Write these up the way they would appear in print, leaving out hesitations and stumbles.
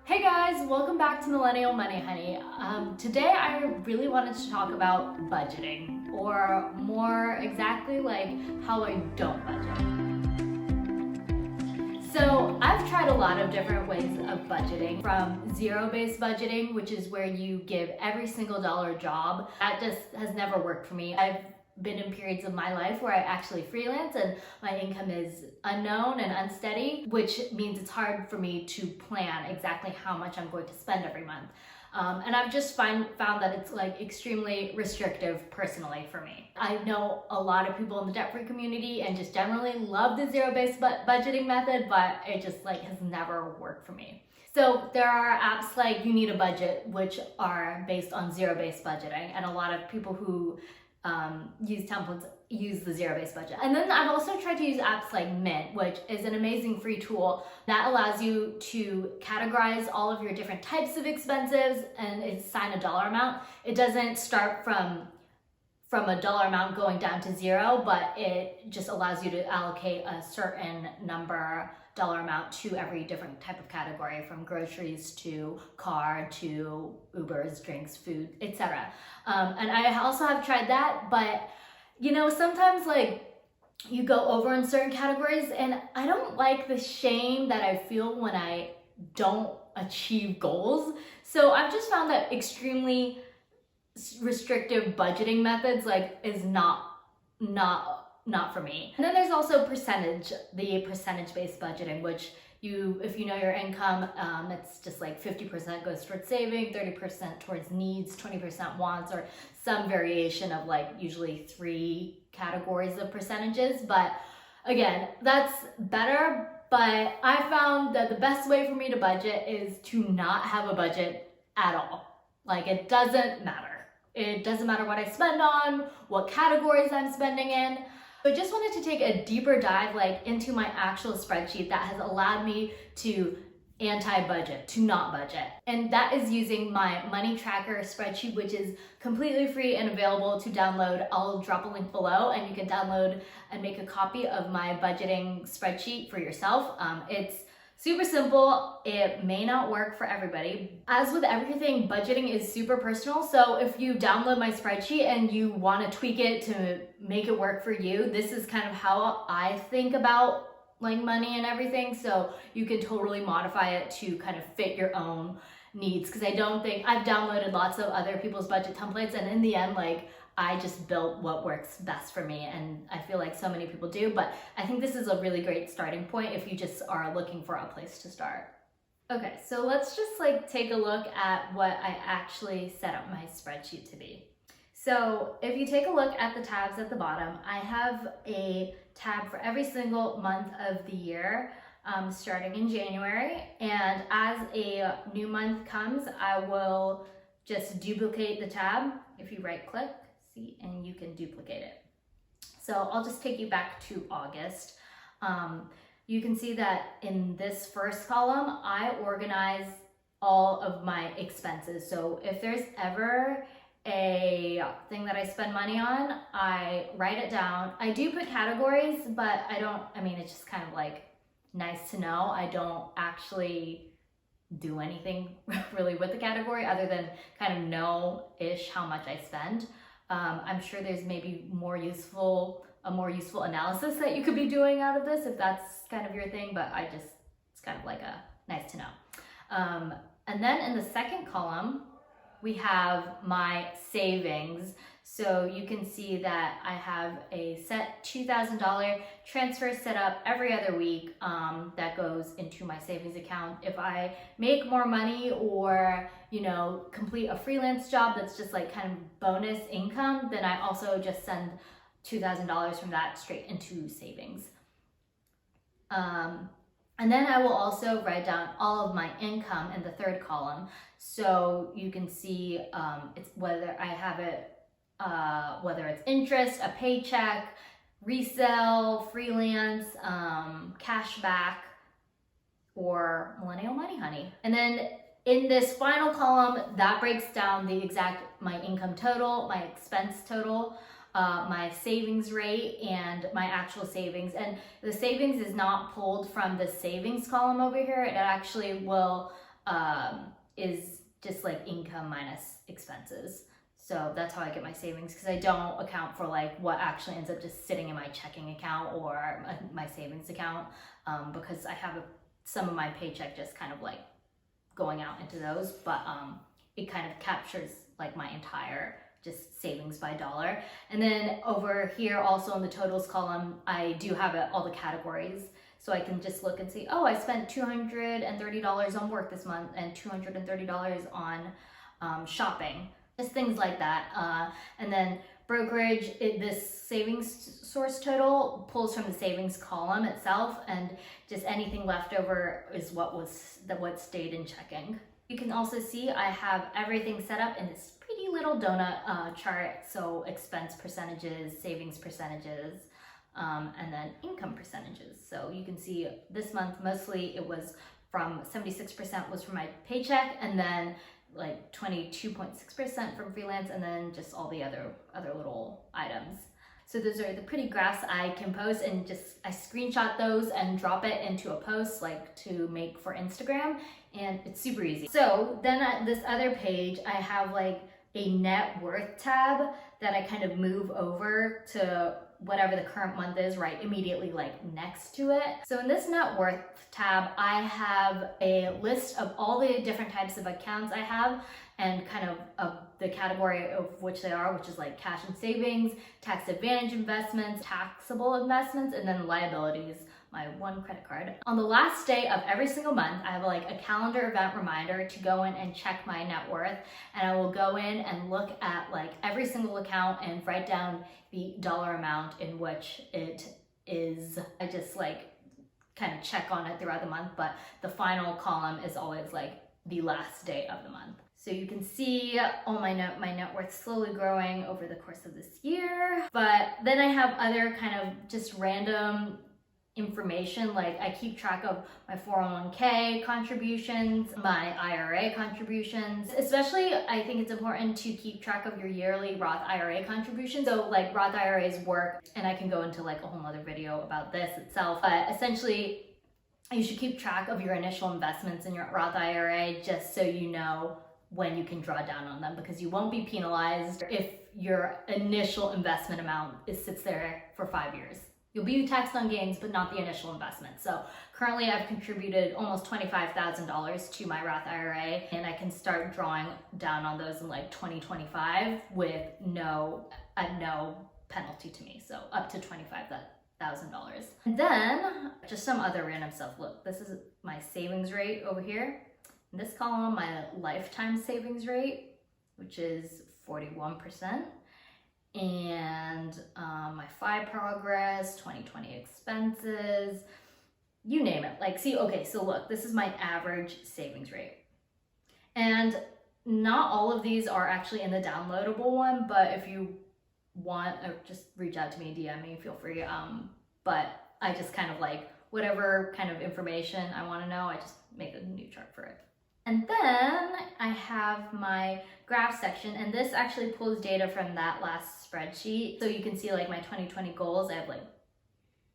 Hey guys, welcome back to Millennial Money Honey. Today I really wanted to talk about budgeting, or more exactly like how I don't budget. So I've tried a lot of different ways of budgeting, from zero-based budgeting, which is where you give every single dollar a job. That just has never worked for me. I've been in periods of my life where I actually freelance and my income is unknown and unsteady, which means it's hard for me to plan exactly how much I'm going to spend every month. And I've just found that it's like extremely restrictive personally for me. I know a lot of people in the debt-free community and just generally love the zero-based budgeting method, but it just has never worked for me. So there are apps like You Need a Budget, which are based on zero-based budgeting, and a lot of people who use templates use the zero-based budget. And then I've also tried to use apps like Mint, which is an amazing free tool that allows you to categorize all of your different types of expenses and assign a dollar amount. It doesn't start from a dollar amount going down to zero, but it just allows you to allocate a certain dollar amount to every different type of category, from groceries to car to Ubers, drinks, food, etc. And I also have tried that, but sometimes you go over in certain categories, and I don't like the shame that I feel when I don't achieve goals. So I've just found that extremely restrictive budgeting methods is not for me. And then there's also the percentage-based budgeting, which if you know your income, it's just 50% goes towards saving, 30% towards needs, 20% wants, or some variation of usually 3 categories of percentages. But again, that's better. But I found that the best way for me to budget is to not have a budget at all. It doesn't matter. It doesn't matter what I spend on, what categories I'm spending in. So I just wanted to take a deeper dive into my actual spreadsheet that has allowed me to anti-budget, to not budget. And that is using my money tracker spreadsheet, which is completely free and available to download. I'll drop a link below and you can download and make a copy of my budgeting spreadsheet for yourself. It's super simple. It may not work for everybody. As with everything, budgeting is super personal. So if you download my spreadsheet and you want to tweak it to make it work for you, this is kind of how I think about money and everything. So you can totally modify it to kind of fit your own needs. Because I don't think I've downloaded lots of other people's budget templates, and in the end, I just built what works best for me, and I feel like so many people do, but I think this is a really great starting point if you just are looking for a place to start. Okay, so let's just take a look at what I actually set up my spreadsheet to be. So if you take a look at the tabs at the bottom, I have a tab for every single month of the year, starting in January, and as a new month comes, I will just duplicate the tab. If you right click, and you can duplicate it. So I'll just take you back to August. You can see that in this first column, I organize all of my expenses. So if there's ever a thing that I spend money on, I write it down. I do put categories, but it's just kind of nice to know. I don't actually do anything really with the category other than kind of know-ish how much I spend. I'm sure there's maybe a more useful analysis that you could be doing out of this if that's kind of your thing, but it's kind of a nice to know. And then in the second column, we have my savings. So you can see that I have a set $2,000 transfer set up every other week that goes into my savings account. If I make more money or complete a freelance job that's just kind of bonus income, then I also just send $2,000 from that straight into savings. And then I will also write down all of my income in the third column. So you can see it's whether I have it, whether it's interest, a paycheck, resale, freelance, cashback, or Millennial Money Honey. And then in this final column, that breaks down my income total, my expense total, my savings rate, and my actual savings. And the savings is not pulled from the savings column over here. It actually will is just like income minus expenses. So that's how I get my savings, because I don't account for like what actually ends up just sitting in my checking account or my savings account, because I have some of my paycheck just kind of like going out into those, but it kind of captures like my entire just savings by dollar. And then over here also in the totals column, I do have all the categories. So I can just look and see, oh, I spent $230 on work this month and $230 on shopping. Just things like that. And then brokerage, this savings source total pulls from the savings column itself, and just anything left over is what stayed in checking. You can also see I have everything set up in this pretty little donut chart. So expense percentages, savings percentages, and then income percentages. So you can see this month mostly it was from 76% was from my paycheck, and then like 22.6% from freelance, and then just all the other little items. So those are the pretty graphs I can post, and just I screenshot those and drop it into a post like to make for Instagram, and it's super easy. So then at this other page, I have like a net worth tab that I kind of move over to whatever the current month is right immediately like next to it. So in this net worth tab, I have a list of all the different types of accounts I have, and kind of the category of which they are, which is like cash and savings, tax advantage investments, taxable investments, and then liabilities, my one credit card. On the last day of every single month, I have like a calendar event reminder to go in and check my net worth, and I will go in and look at like every single account and write down the dollar amount in which it is. I just like kind of check on it throughout the month, but the final column is always like the last day of the month. So you can see all my net worth slowly growing over the course of this year. But then I have other kind of just random information, like I keep track of my 401k contributions, my IRA contributions. Especially, I think it's important to keep track of your yearly Roth IRA contributions. So like Roth IRAs work, and I can go into like a whole other video about this itself, but essentially you should keep track of your initial investments in your Roth IRA just so you know when you can draw down on them, because you won't be penalized if your initial investment amount sits there for 5 years. You'll be taxed on gains, but not the initial investment. So currently I've contributed almost $25,000 to my Roth IRA, and I can start drawing down on those in like 2025 with no penalty to me. So up to $25,000. And then just some other random stuff. Look, this is my savings rate over here. In this column, my lifetime savings rate, which is 41%. And my Fave progress, 2020 expenses, you name it. Like, see, okay, so look, this is my average savings rate. And not all of these are actually in the downloadable one, but if you want, or just reach out to me, DM me, feel free. But I just kind of like, whatever kind of information I want to know, I just make a new chart for it. And then I have my graph section, and this actually pulls data from that last spreadsheet. So you can see like my 2020 goals. I have like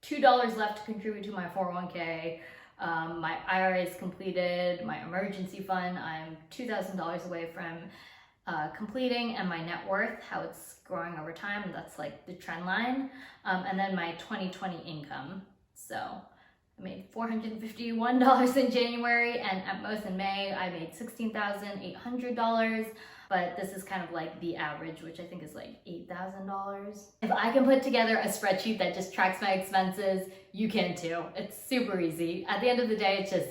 $2 left to contribute to my 401k. My IRA is completed. My emergency fund, I'm $2,000 away from completing, and my net worth, how it's growing over time. That's like the trend line. And then my 2020 income. So I made $451 in January, and at most in May, I made $16,800. But this is kind of like the average, which I think is like $8,000. If I can put together a spreadsheet that just tracks my expenses, you can too. It's super easy. At the end of the day, it's just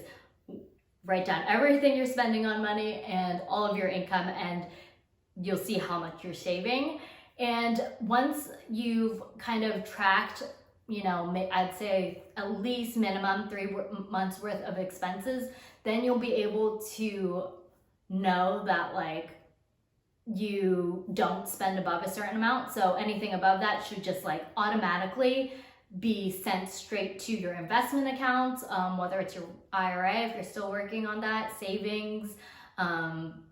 write down everything you're spending on money and all of your income, and you'll see how much you're saving. And once you've kind of tracked, you know, I'd say at least minimum 3 months worth of expenses, then you'll be able to know that like you don't spend above a certain amount. So anything above that should just like automatically be sent straight to your investment accounts, whether it's your IRA, if you're still working on that, savings,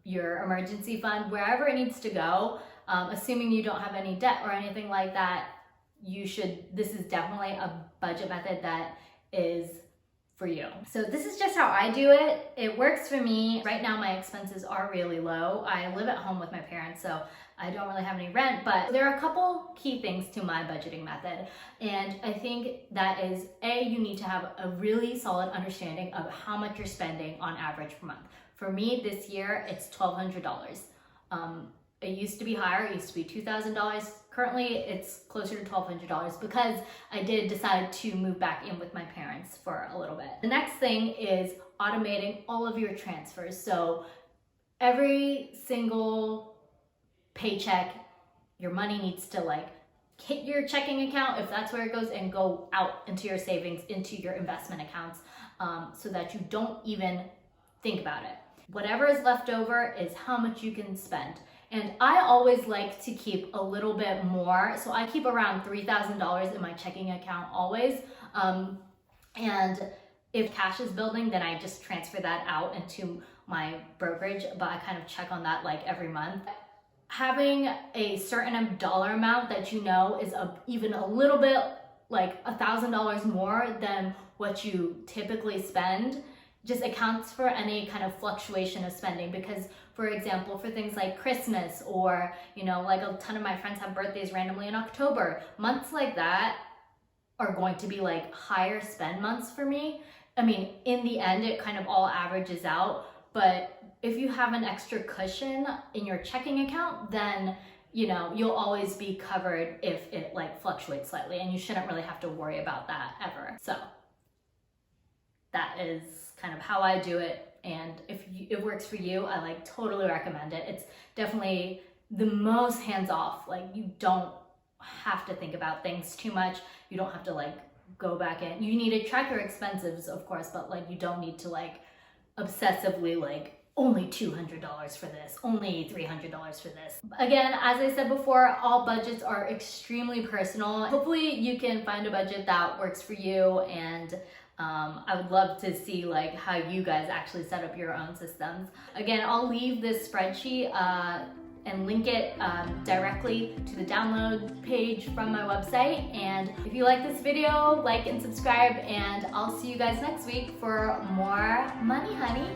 your emergency fund, wherever it needs to go, assuming you don't have any debt or anything like that. This is definitely a budget method that is for you. So this is just how I do it. It works for me. Right now my expenses are really low. I live at home with my parents, so I don't really have any rent, but there are a couple key things to my budgeting method. And I think that is, A, you need to have a really solid understanding of how much you're spending on average per month. For me this year, it's $1,200. It used to be higher, it used to be $2,000. Currently, it's closer to $1,200 because I did decide to move back in with my parents for a little bit. The next thing is automating all of your transfers. So every single paycheck, your money needs to like hit your checking account, if that's where it goes, and go out into your savings, into your investment accounts, so that you don't even think about it. Whatever is left over is how much you can spend. And I always like to keep a little bit more. So I keep around $3,000 in my checking account always. And if cash is building, then I just transfer that out into my brokerage, but I kind of check on that like every month. Having a certain dollar amount that you know is even a little bit like $1,000 more than what you typically spend just accounts for any kind of fluctuation of spending. Because for example, for things like Christmas or, you know, like a ton of my friends have birthdays randomly in October, months like that are going to be like higher spend months for me. I mean, in the end, it kind of all averages out, but if you have an extra cushion in your checking account, then, you know, you'll always be covered if it like fluctuates slightly, and you shouldn't really have to worry about that ever. So that is kind of how I do it. And if it works for you, I like totally recommend it. It's definitely the most hands-off. Like, you don't have to think about things too much. You don't have to like go back in. You need to track your expenses, of course, but like you don't need to like obsessively like only $200 for this, only $300 for this. Again, as I said before, all budgets are extremely personal. Hopefully you can find a budget that works for you, and I would love to see like how you guys actually set up your own systems. Again, I'll leave this spreadsheet and link it directly to the download page from my website. And if you like this video, like and subscribe, and I'll see you guys next week for more Money Honey.